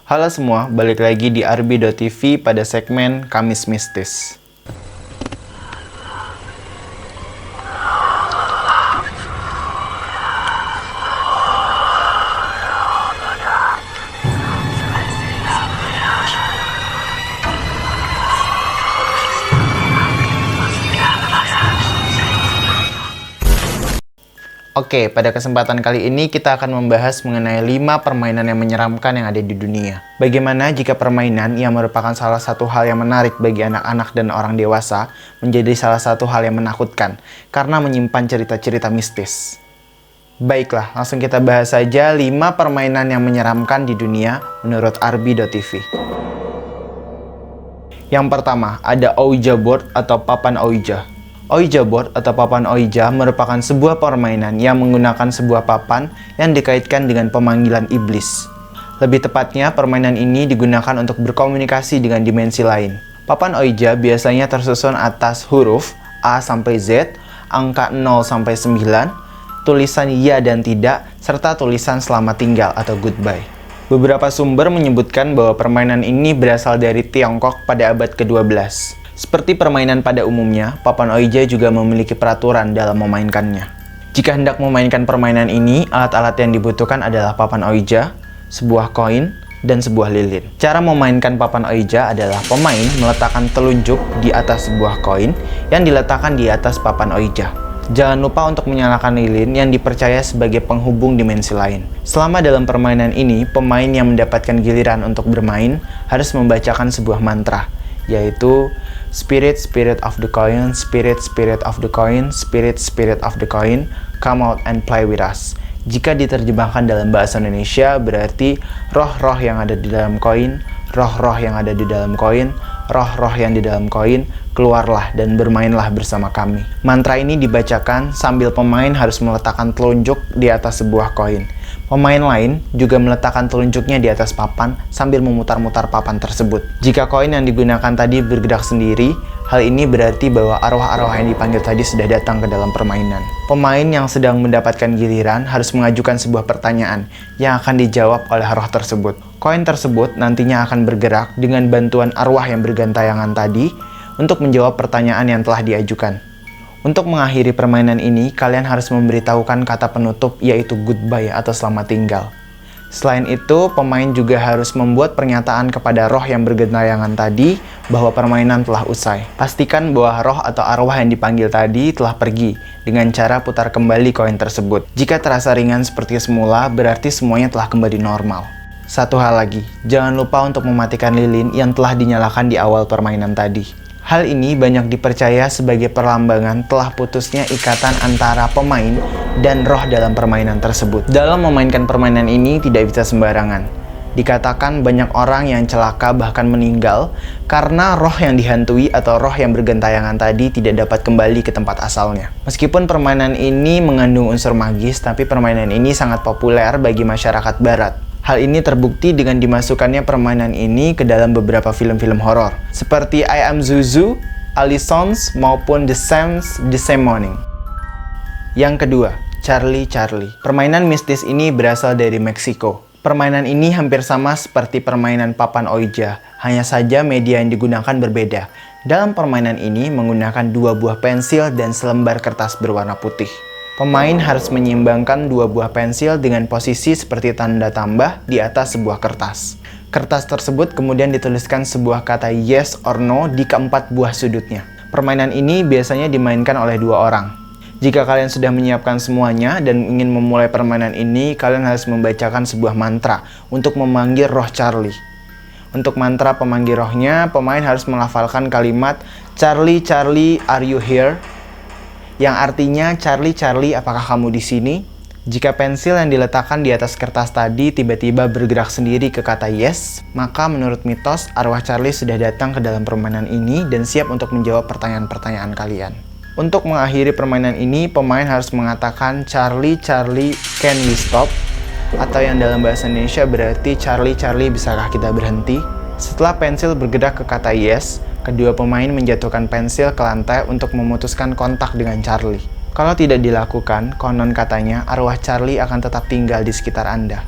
Halo semua, balik lagi di Arbi.tv pada segmen Kamis Mistis. Oke, pada kesempatan kali ini kita akan membahas mengenai 5 permainan yang menyeramkan yang ada di dunia. Bagaimana jika permainan yang merupakan salah satu hal yang menarik bagi anak-anak dan orang dewasa menjadi salah satu hal yang menakutkan karena menyimpan cerita-cerita mistis. Baiklah, langsung kita bahas saja 5 permainan yang menyeramkan di dunia menurut Arbi.tv. Yang pertama, ada Ouija board atau papan Ouija. Ouija board atau papan Ouija merupakan sebuah permainan yang menggunakan sebuah papan yang dikaitkan dengan pemanggilan iblis. Lebih tepatnya, permainan ini digunakan untuk berkomunikasi dengan dimensi lain. Papan Ouija biasanya tersusun atas huruf A sampai Z, angka 0 sampai 9, tulisan ya dan tidak, serta tulisan selamat tinggal atau goodbye. Beberapa sumber menyebutkan bahwa permainan ini berasal dari Tiongkok pada abad ke-12. Seperti permainan pada umumnya, papan Ouija juga memiliki peraturan dalam memainkannya. Jika hendak memainkan permainan ini, alat-alat yang dibutuhkan adalah papan Ouija, sebuah koin, dan sebuah lilin. Cara memainkan papan Ouija adalah pemain meletakkan telunjuk di atas sebuah koin yang diletakkan di atas papan Ouija. Jangan lupa untuk menyalakan lilin yang dipercaya sebagai penghubung dimensi lain. Selama dalam permainan ini, pemain yang mendapatkan giliran untuk bermain harus membacakan sebuah mantra, yaitu Spirit, spirit of the coin, spirit, spirit of the coin, spirit, spirit of the coin, come out and play with us. Jika diterjemahkan dalam bahasa Indonesia, berarti roh-roh yang ada di dalam koin, roh-roh yang ada di dalam koin, roh-roh yang di dalam koin, keluarlah dan bermainlah bersama kami. Mantra ini dibacakan sambil pemain harus meletakkan telunjuk di atas sebuah koin. Pemain lain juga meletakkan telunjuknya di atas papan sambil memutar-mutar papan tersebut. Jika koin yang digunakan tadi bergerak sendiri, hal ini berarti bahwa arwah-arwah yang dipanggil tadi sudah datang ke dalam permainan. Pemain yang sedang mendapatkan giliran harus mengajukan sebuah pertanyaan yang akan dijawab oleh roh tersebut. Koin tersebut nantinya akan bergerak dengan bantuan arwah yang bergantayangan tadi untuk menjawab pertanyaan yang telah diajukan. Untuk mengakhiri permainan ini, kalian harus memberitahukan kata penutup yaitu goodbye atau selamat tinggal. Selain itu, pemain juga harus membuat pernyataan kepada roh yang bergentayangan tadi bahwa permainan telah usai. Pastikan bahwa roh atau arwah yang dipanggil tadi telah pergi dengan cara putar kembali koin tersebut. Jika terasa ringan seperti semula, berarti semuanya telah kembali normal. Satu hal lagi, jangan lupa untuk mematikan lilin yang telah dinyalakan di awal permainan tadi. Hal ini banyak dipercaya sebagai perlambangan telah putusnya ikatan antara pemain dan roh dalam permainan tersebut. Dalam memainkan permainan ini tidak bisa sembarangan. Dikatakan banyak orang yang celaka bahkan meninggal karena roh yang dihantui atau roh yang bergentayangan tadi tidak dapat kembali ke tempat asalnya. Meskipun permainan ini mengandung unsur magis, tapi permainan ini sangat populer bagi masyarakat barat. Hal ini terbukti dengan dimasukkannya permainan ini ke dalam beberapa film-film horor, seperti I Am Zuzu, Alisons, maupun The Same Morning. Yang kedua, Charlie. Permainan mistis ini berasal dari Meksiko. Permainan ini hampir sama seperti permainan papan Ouija, hanya saja media yang digunakan berbeda. Dalam permainan ini menggunakan 2 buah pensil dan selembar kertas berwarna putih. Pemain harus menyeimbangkan 2 buah pensil dengan posisi seperti tanda tambah di atas sebuah kertas. Kertas tersebut kemudian dituliskan sebuah kata yes or no di keempat buah sudutnya. Permainan ini biasanya dimainkan oleh 2 orang. Jika kalian sudah menyiapkan semuanya dan ingin memulai permainan ini, kalian harus membacakan sebuah mantra untuk memanggil roh Charlie. Untuk mantra pemanggil rohnya, pemain harus melafalkan kalimat Charlie, Charlie, are you here? Yang artinya, Charlie, apakah kamu di sini? Jika pensil yang diletakkan di atas kertas tadi tiba-tiba bergerak sendiri ke kata yes, maka menurut mitos, arwah Charlie sudah datang ke dalam permainan ini dan siap untuk menjawab pertanyaan-pertanyaan kalian. Untuk mengakhiri permainan ini, pemain harus mengatakan Charlie, can we stop? Atau yang dalam bahasa Indonesia berarti Charlie, bisakah kita berhenti? Setelah pensil bergerak ke kata yes, kedua pemain menjatuhkan pensil ke lantai untuk memutuskan kontak dengan Charlie. Kalau tidak dilakukan, konon katanya arwah Charlie akan tetap tinggal di sekitar Anda.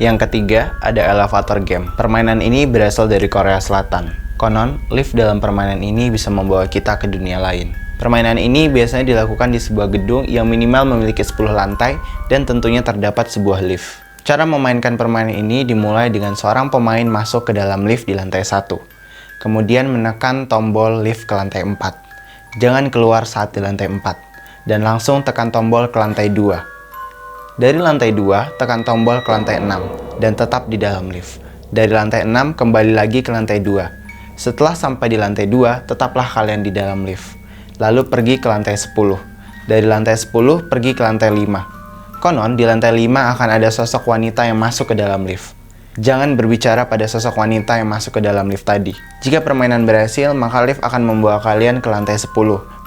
Yang ketiga, ada elevator game. Permainan ini berasal dari Korea Selatan. Konon, lift dalam permainan ini bisa membawa kita ke dunia lain. Permainan ini biasanya dilakukan di sebuah gedung yang minimal memiliki 10 lantai dan tentunya terdapat sebuah lift. Cara memainkan permainan ini dimulai dengan seorang pemain masuk ke dalam lift di lantai 1. Kemudian menekan tombol lift ke lantai 4. Jangan keluar saat di lantai 4. Dan langsung tekan tombol ke lantai 2. Dari lantai 2, tekan tombol ke lantai 6. Dan tetap di dalam lift. Dari lantai 6, kembali lagi ke lantai 2. Setelah sampai di lantai 2, tetaplah kalian di dalam lift. Lalu pergi ke lantai 10. Dari lantai 10, pergi ke lantai 5. Konon, di lantai 5 akan ada sosok wanita yang masuk ke dalam lift. Jangan berbicara pada sosok wanita yang masuk ke dalam lift tadi. Jika permainan berhasil, maka lift akan membawa kalian ke lantai 10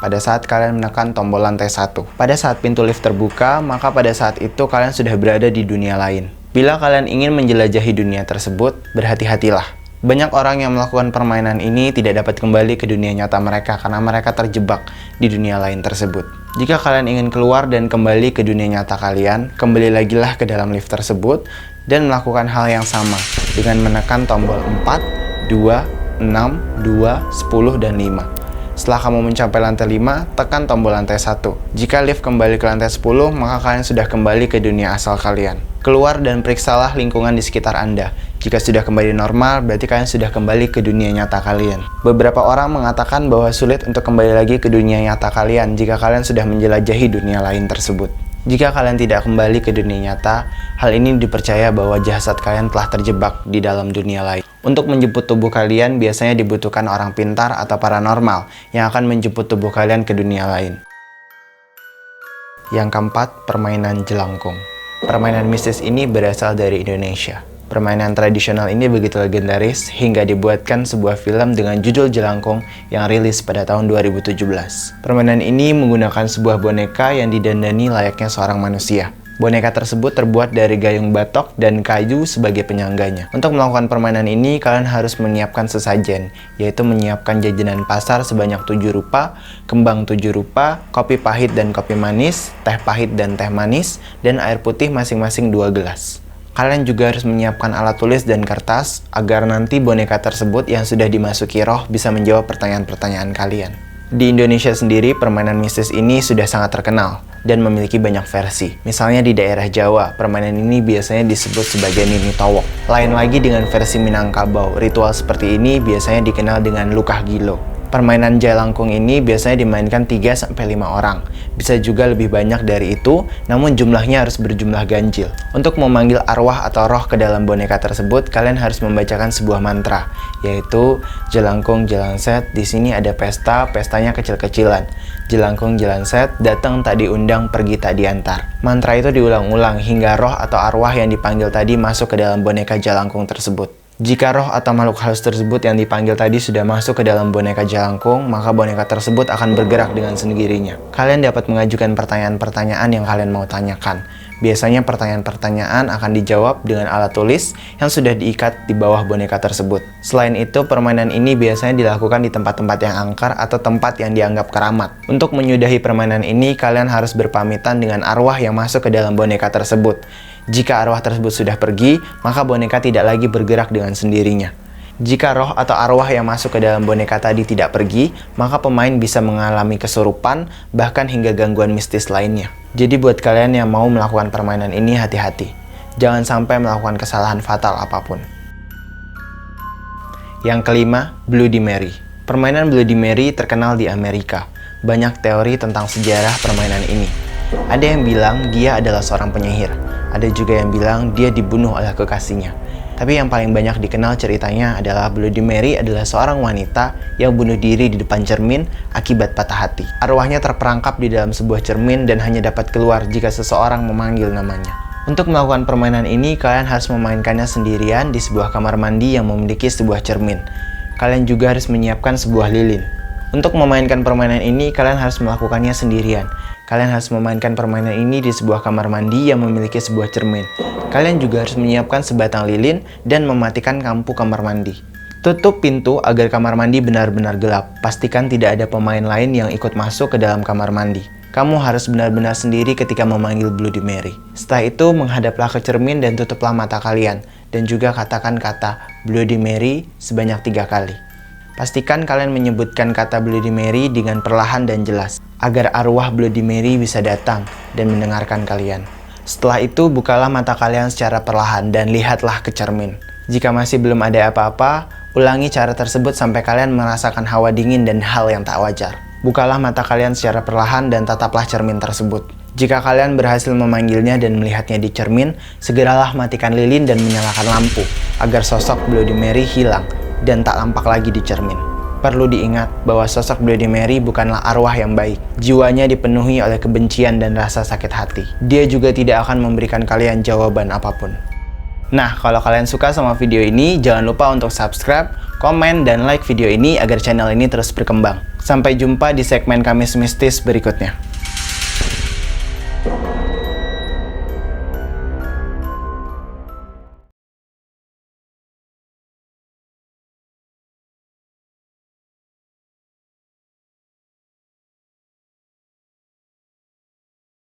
pada saat kalian menekan tombol lantai 1. Pada saat pintu lift terbuka, maka pada saat itu kalian sudah berada di dunia lain. Bila kalian ingin menjelajahi dunia tersebut, berhati-hatilah. Banyak orang yang melakukan permainan ini tidak dapat kembali ke dunia nyata mereka karena mereka terjebak di dunia lain tersebut. Jika kalian ingin keluar dan kembali ke dunia nyata kalian, kembali lagilah ke dalam lift tersebut dan melakukan hal yang sama dengan menekan tombol 4, 2, 6, 2, 10, dan 5. Setelah kamu mencapai lantai 5, tekan tombol lantai 1. Jika lift kembali ke lantai 10, maka kalian sudah kembali ke dunia asal kalian. Keluar dan periksalah lingkungan di sekitar Anda. Jika sudah kembali normal, berarti kalian sudah kembali ke dunia nyata kalian. Beberapa orang mengatakan bahwa sulit untuk kembali lagi ke dunia nyata kalian jika kalian sudah menjelajahi dunia lain tersebut. Jika kalian tidak kembali ke dunia nyata, hal ini dipercaya bahwa jasad kalian telah terjebak di dalam dunia lain. Untuk menjemput tubuh kalian, biasanya dibutuhkan orang pintar atau paranormal yang akan menjemput tubuh kalian ke dunia lain. Yang keempat, permainan jelangkung. Permainan mistis ini berasal dari Indonesia. Permainan tradisional ini begitu legendaris hingga dibuatkan sebuah film dengan judul Jelangkung yang rilis pada tahun 2017. Permainan ini menggunakan sebuah boneka yang didandani layaknya seorang manusia. Boneka tersebut terbuat dari gayung batok dan kayu sebagai penyangganya. Untuk melakukan permainan ini, kalian harus menyiapkan sesajen, yaitu menyiapkan jajanan pasar sebanyak 7 rupa, kembang 7 rupa, kopi pahit dan kopi manis, teh pahit dan teh manis, dan air putih masing-masing 2 gelas. Kalian juga harus menyiapkan alat tulis dan kertas agar nanti boneka tersebut yang sudah dimasuki roh bisa menjawab pertanyaan-pertanyaan kalian. Di Indonesia sendiri, permainan mistis ini sudah sangat terkenal dan memiliki banyak versi. Misalnya di daerah Jawa, permainan ini biasanya disebut sebagai Nini Towok. Lain lagi dengan versi Minangkabau, ritual seperti ini biasanya dikenal dengan Lukah Gilo. Permainan jelangkung ini biasanya dimainkan 3-5 orang. Bisa juga lebih banyak dari itu, namun jumlahnya harus berjumlah ganjil. Untuk memanggil arwah atau roh ke dalam boneka tersebut, kalian harus membacakan sebuah mantra, yaitu jelangkung jelangset, di sini ada pesta, pestanya kecil-kecilan. Jelangkung jelangset, datang tak diundang, pergi tak diantar. Mantra itu diulang-ulang hingga roh atau arwah yang dipanggil tadi masuk ke dalam boneka jelangkung tersebut. Jika roh atau makhluk halus tersebut yang dipanggil tadi sudah masuk ke dalam boneka jelangkung, maka boneka tersebut akan bergerak dengan sendirinya. Kalian dapat mengajukan pertanyaan-pertanyaan yang kalian mau tanyakan. Biasanya pertanyaan-pertanyaan akan dijawab dengan alat tulis yang sudah diikat di bawah boneka tersebut. Selain itu, permainan ini biasanya dilakukan di tempat-tempat yang angker atau tempat yang dianggap keramat. Untuk menyudahi permainan ini, kalian harus berpamitan dengan arwah yang masuk ke dalam boneka tersebut. Jika arwah tersebut sudah pergi, maka boneka tidak lagi bergerak dengan sendirinya. Jika roh atau arwah yang masuk ke dalam boneka tadi tidak pergi, maka pemain bisa mengalami kesurupan, bahkan hingga gangguan mistis lainnya. Jadi buat kalian yang mau melakukan permainan ini, hati-hati. Jangan sampai melakukan kesalahan fatal apapun. Yang kelima, Bloody Mary. Permainan Bloody Mary terkenal di Amerika. Banyak teori tentang sejarah permainan ini. Ada yang bilang dia adalah seorang penyihir. Ada juga yang bilang dia dibunuh oleh kekasihnya. Tapi yang paling banyak dikenal ceritanya adalah Bloody Mary adalah seorang wanita yang bunuh diri di depan cermin akibat patah hati. Arwahnya terperangkap di dalam sebuah cermin dan hanya dapat keluar jika seseorang memanggil namanya. Untuk melakukan permainan ini, kalian harus memainkannya sendirian di sebuah kamar mandi yang memiliki sebuah cermin. Kalian juga harus menyiapkan sebuah lilin. Untuk memainkan permainan ini, kalian harus melakukannya sendirian. Kalian harus memainkan permainan ini di sebuah kamar mandi yang memiliki sebuah cermin. Kalian juga harus menyiapkan sebatang lilin dan mematikan lampu kamar mandi. Tutup pintu agar kamar mandi benar-benar gelap. Pastikan tidak ada pemain lain yang ikut masuk ke dalam kamar mandi. Kamu harus benar-benar sendiri ketika memanggil Bloody Mary. Setelah itu, menghadaplah ke cermin dan tutuplah mata kalian. Dan juga katakan kata Bloody Mary sebanyak 3 kali. Pastikan kalian menyebutkan kata Bloody Mary dengan perlahan dan jelas, agar arwah Bloody Mary bisa datang dan mendengarkan kalian. Setelah itu, bukalah mata kalian secara perlahan dan lihatlah ke cermin. Jika masih belum ada apa-apa, ulangi cara tersebut sampai kalian merasakan hawa dingin dan hal yang tak wajar. Bukalah mata kalian secara perlahan dan tataplah cermin tersebut. Jika kalian berhasil memanggilnya dan melihatnya di cermin, segeralah matikan lilin dan menyalakan lampu, agar sosok Bloody Mary hilang dan tak nampak lagi di cermin. Perlu diingat bahwa sosok Bloody Mary bukanlah arwah yang baik. Jiwanya dipenuhi oleh kebencian dan rasa sakit hati. Dia juga tidak akan memberikan kalian jawaban apapun. Nah, kalau kalian suka sama video ini, jangan lupa untuk subscribe, komen, dan like video ini agar channel ini terus berkembang. Sampai jumpa di segmen Kamis Mistis berikutnya.